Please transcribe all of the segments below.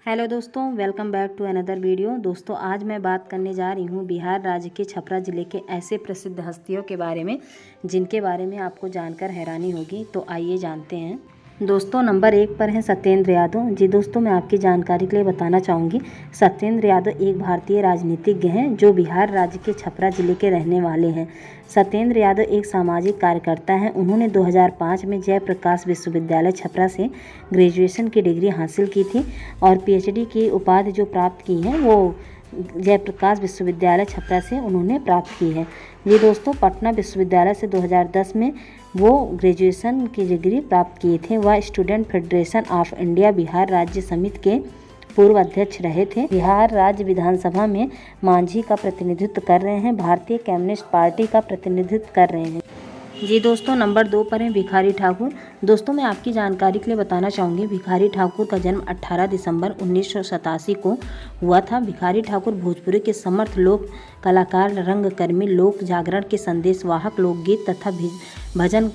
Hello दोस्तों, welcome back to another video. दोस्तों, आज मैं बात करने जा रही हूँ बिहार राज्य के छपरा ज़िले के ऐसे प्रसिद्ध हस्तियों के बारे में जिनके बारे में आपको जानकर हैरानी होगी। तो आइए जानते हैं। दोस्तों, नंबर 1 पर हैं सत्येंद्र यादव। जी दोस्तों, मैं आपकी जानकारी के लिए बताना चाहूँगी, सत्येंद्र यादव एक भारतीय राजनीतिज्ञ हैं जो बिहार राज्य के छपरा ज़िले के रहने वाले हैं। सत्येंद्र यादव एक सामाजिक कार्यकर्ता हैं। उन्होंने 2005 में जयप्रकाश विश्वविद्यालय छपरा से ग्रेजुएशन की डिग्री हासिल की थी और पीएचडी की उपाधि जो प्राप्त की है वो जयप्रकाश विश्वविद्यालय छपरा से उन्होंने प्राप्त की है। ये दोस्तों, पटना विश्वविद्यालय से 2010 में वो ग्रेजुएशन की डिग्री प्राप्त किए थे। वह student federation of India Bihar राज्य समिति के पूर्व अध्यक्ष रहे थे। बिहार राज्य विधानसभा में मांझी का प्रतिनिधित्व कर रहे हैं। भारतीय कम्युनिस्ट पार्टी का प्रतिनिधित्व कर रहे हैं। जी दोस्तों, नंबर 2 पर हैं भिखारी ठाकुर। दोस्तों, मैं आपकी जानकारी के लिए बताना चाहूँगी, भिखारी ठाकुर का जन्म 18 दिसंबर 1987 को हुआ था। भिखारी ठाकुर भोजपुरी के समर्थ लोक कलाकार, रंगकर्मी, लोक जागरण के संदेशवाहक, लोकगीत तथा भजन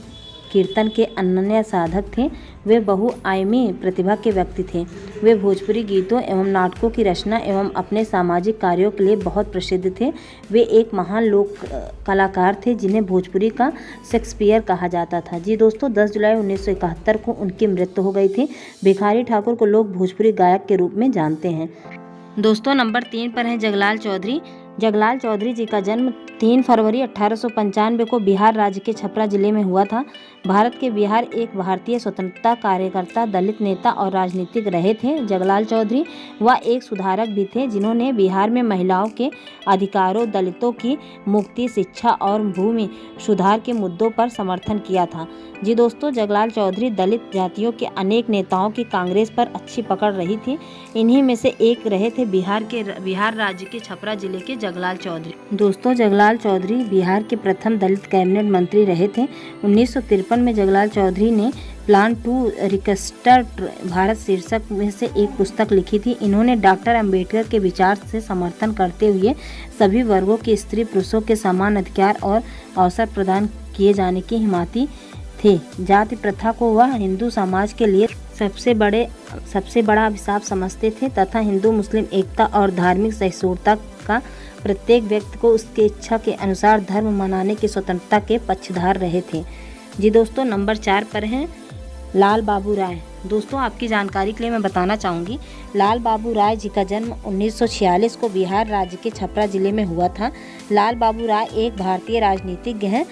कीर्तन के अनन्य साधक थे। वे बहुआयामी प्रतिभा के व्यक्ति थे। वे भोजपुरी गीतों एवं नाटकों की रचना एवं अपने सामाजिक कार्यों के लिए बहुत प्रसिद्ध थे। वे एक महान लोक कलाकार थे जिन्हें भोजपुरी का शेक्सपियर कहा जाता था। जी दोस्तों, 10 जुलाई 1971 को उनकी मृत्यु हो गई थी। भिखारी ठाकुर को लोग भोजपुरी गायक के रूप में जानते हैं। दोस्तों, नंबर 3 पर हैं जगलाल चौधरी। जगलाल चौधरी जी का जन्म 3 फरवरी 1895 को बिहार राज्य के छपरा जिले में हुआ था। भारत के बिहार एक भारतीय स्वतंत्रता कार्यकर्ता, दलित नेता और राजनीतिक रहे थे। जगलाल चौधरी वह एक सुधारक भी थे जिन्होंने बिहार में महिलाओं के अधिकारों, दलितों की मुक्ति, शिक्षा और भूमि सुधार के मुद्दों पर समर्थन किया था। जी दोस्तों, जगलाल चौधरी दलित जातियों के अनेक नेताओं की कांग्रेस पर अच्छी पकड़ रही थी। इन्हीं में से एक रहे थे बिहार राज्य के छपरा जिले के जगलाल चौधरी। दोस्तों, जगलाल चौधरी बिहार के प्रथम दलित कैबिनेट मंत्री रहे थे। 1953 में जगलाल चौधरी ने प्लान टू रिकंस्ट्रक्ट भारत शीर्षक में से एक पुस्तक लिखी थी। इन्होंने डॉक्टर अंबेडकर के विचार से समर्थन करते हुए सभी वर्गों के स्त्री पुरुषों के समान अधिकार और अवसर प्रदान किए जाने की हिमायती थे। जाति प्रथा को वह हिंदू समाज के लिए सबसे बड़ा अभिशाप समझते थे तथा हिंदू मुस्लिम एकता और धार्मिक सहिष्णुता का प्रत्येक व्यक्ति को उसके इच्छा के अनुसार धर्म मनाने की स्वतंत्रता के पक्षधर रहे थे। जी दोस्तों, नंबर 4 पर हैं लाल बाबू राय। दोस्तों, आपकी जानकारी के लिए मैं बताना चाहूँगी, लाल बाबू राय जी का जन्म 1946 को बिहार राज्य के छपरा जिले में हुआ था। लाल बाबू राय एक भारतीय राजनीतिज्ञ हैं।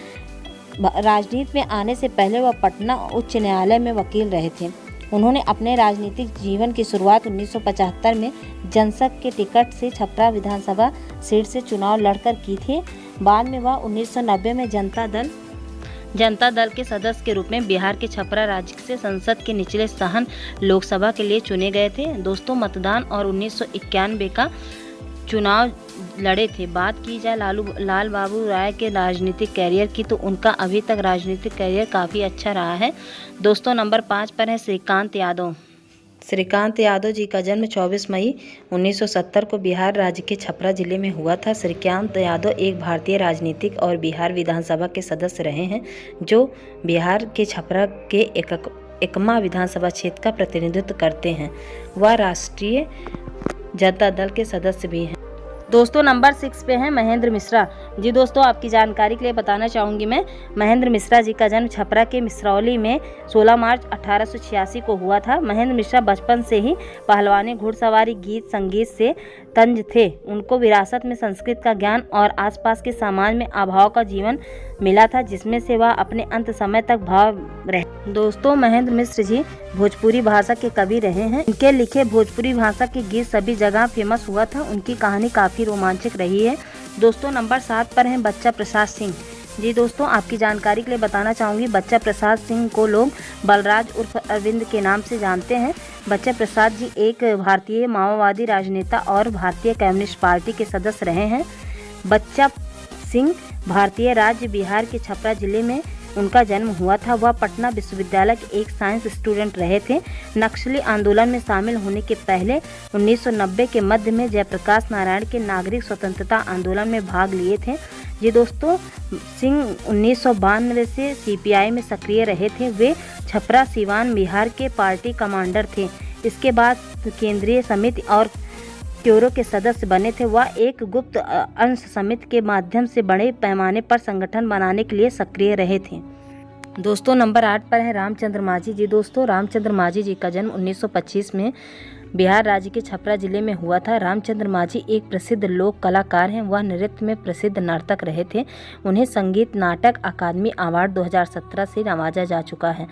राजनीति में आने से पहले वह पटना उच्च न्यायालय में वकील रहे थे। उन्होंने अपने राजनीतिक जीवन की शुरुआत 1975 में जनसंघ के टिकट से छपरा विधानसभा सीट से चुनाव लड़कर की थी। बाद में वह 1990 में जनता दल के सदस्य के रूप में बिहार के छपरा राज्य से संसद के निचले सदन लोकसभा के लिए चुने गए थे। दोस्तों, मतदान और 1991 का चुनाव लड़े थे। बात की जाए लाल बाबू राय के राजनीतिक कैरियर की, तो उनका अभी तक राजनीतिक कैरियर काफ़ी अच्छा रहा है। दोस्तों, नंबर 5 पर है श्रीकांत यादव। श्रीकांत यादव जी का जन्म 24 मई 1970 को बिहार राज्य के छपरा जिले में हुआ था। श्रीकांत यादव एक भारतीय राजनीतिक और बिहार विधानसभा के सदस्य रहे हैं जो बिहार के छपरा के एकमा विधानसभा क्षेत्र का प्रतिनिधित्व करते हैं। वह राष्ट्रीय जनता दल के सदस्य भी हैं। दोस्तों, नंबर 6 पे हैं महेंद्र मिश्रा। जी दोस्तों, आपकी जानकारी के लिए बताना चाहूँगी मैं, महेंद्र मिश्रा जी का जन्म छपरा के मिश्रौली में 16 मार्च 1886 को हुआ था। महेंद्र मिश्रा बचपन से ही पहलवानी, घुड़सवारी, गीत संगीत से तंज थे। उनको विरासत में संस्कृत का ज्ञान और आसपास के समाज में अभाव का जीवन मिला था, जिसमें से वह अपने अंत समय तक भाव रहे। दोस्तों, महेंद्र मिश्र जी भोजपुरी भाषा के कवि रहे हैं। इनके लिखे भोजपुरी भाषा के गीत सभी जगह फेमस हुआ था। उनकी कहानी काफ़ी रोमांचक रही है। दोस्तों, नंबर 7 पर हैं बच्चा प्रसाद सिंह। जी दोस्तों, आपकी जानकारी के लिए बताना चाहूँगी, बच्चा प्रसाद सिंह को लोग बलराज उर्फ अरविंद के नाम से जानते हैं। बच्चा प्रसाद जी एक भारतीय माओवादी राजनेता और भारतीय कम्युनिस्ट पार्टी के सदस्य रहे हैं। बच्चा सिंह भारतीय राज्य बिहार के छपरा जिले में उनका जन्म हुआ था। वह पटना विश्वविद्यालय के एक साइंस स्टूडेंट रहे थे। नक्सली आंदोलन में शामिल होने के पहले 1990 के मध्य में जयप्रकाश नारायण के नागरिक स्वतंत्रता आंदोलन में भाग लिए थे। ये दोस्तों, सिंह 1992 से सीपीआई में सक्रिय रहे थे। वे छपरा सिवान बिहार के पार्टी कमांडर थे। इसके बाद केंद्रीय समिति और क्यूरो के सदस्य बने थे। वह एक गुप्त अंश समिति के माध्यम से बड़े पैमाने पर संगठन बनाने के लिए सक्रिय रहे थे। दोस्तों नंबर 8 पर है रामचंद्र माझी जी। दोस्तों रामचंद्र माझी जी का जन्म 1925 में बिहार राज्य के छपरा जिले में हुआ था। रामचंद्र माझी एक प्रसिद्ध लोक कलाकार हैं। वह नृत्य में प्रसिद्ध नर्तक रहे थे। उन्हें संगीत नाटक अकादमी अवार्ड 2017 से नवाजा जा चुका है।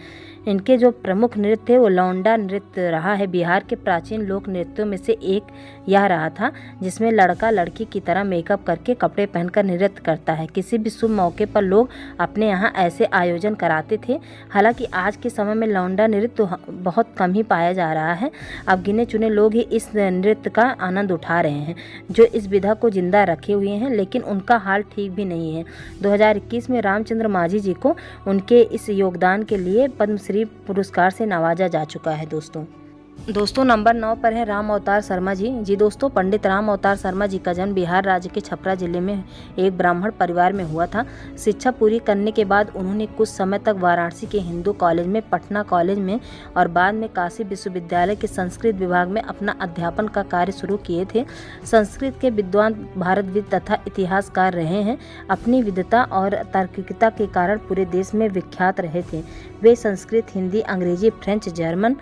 इनके जो प्रमुख नृत्य थे वो लौंडा नृत्य रहा है। बिहार के प्राचीन लोक नृत्यों में से एक यह रहा था, जिसमें लड़का लड़की की तरह मेकअप करके कपड़े पहनकर नृत्य करता है। किसी भी शुभ मौके पर लोग अपने यहाँ ऐसे आयोजन कराते थे। हालांकि आज के समय में लौंडा नृत्य बहुत कम ही पाया जा रहा है। अब गिने चुने लोग ही इस नृत्य का आनंद उठा रहे हैं, जो इस विधा को जिंदा रखे हुए हैं, लेकिन उनका हाल ठीक भी नहीं है। 2021 में रामचंद्र माझी जी को उनके इस योगदान के लिए पद्मश्री पुरस्कार से नवाजा जा चुका है। दोस्तों नंबर 9 पर है राम अवतार शर्मा जी। दोस्तों पंडित राम अवतार शर्मा जी का जन्म बिहार राज्य के छपरा जिले में एक ब्राह्मण परिवार में हुआ था। शिक्षा पूरी करने के बाद उन्होंने कुछ समय तक वाराणसी के हिंदू कॉलेज में, पटना कॉलेज में और बाद में काशी विश्वविद्यालय के संस्कृत विभाग में अपना अध्यापन का कार्य शुरू किए थे। संस्कृत के विद्वान भारतविद तथा इतिहासकार रहे हैं। अपनी विद्वता और तार्किकता के कारण पूरे देश में विख्यात रहे थे। वे संस्कृत, हिंदी, अंग्रेजी, फ्रेंच, जर्मन,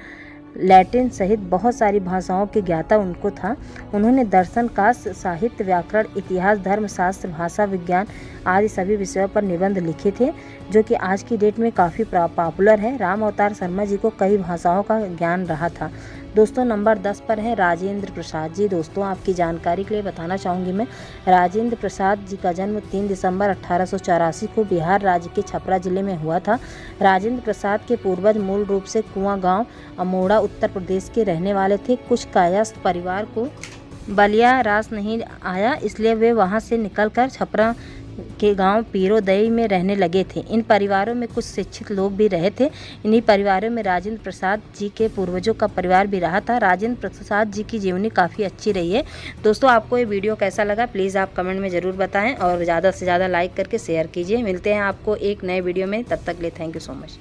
लैटिन सहित बहुत सारी भाषाओं के ज्ञाता उनको था। उन्होंने दर्शन, काव्य, साहित्य, व्याकरण, इतिहास, धर्मशास्त्र, भाषा विज्ञान आदि सभी विषयों पर निबंध लिखे थे, जो कि आज की डेट में काफ़ी पॉपुलर है। राम अवतार शर्मा जी को कई भाषाओं का ज्ञान रहा था। दोस्तों नंबर 10 पर है राजेंद्र प्रसाद जी। दोस्तों आपकी जानकारी के लिए बताना चाहूँगी मैं, राजेंद्र प्रसाद जी का जन्म 3 दिसंबर 1884 को बिहार राज्य के छपरा जिले में हुआ था। राजेंद्र प्रसाद के पूर्वज मूल रूप से कुआं गांव, अमोड़ा, उत्तर प्रदेश के रहने वाले थे। कुछ कायस्थ परिवार को बलिया रास नहीं आया, इसलिए वे वहां से निकलकर छपरा के गांव पीरोदई में रहने लगे थे। इन परिवारों में कुछ शिक्षित लोग भी रहे थे। इन्हीं परिवारों में राजेंद्र प्रसाद जी के पूर्वजों का परिवार भी रहा था। राजेंद्र प्रसाद जी की जीवनी काफ़ी अच्छी रही है। दोस्तों आपको ये वीडियो कैसा लगा प्लीज़ आप कमेंट में ज़रूर बताएं और ज़्यादा से ज़्यादा लाइक करके शेयर कीजिए। मिलते हैं आपको एक नए वीडियो में, तब तक के लिए थैंक यू सो मच।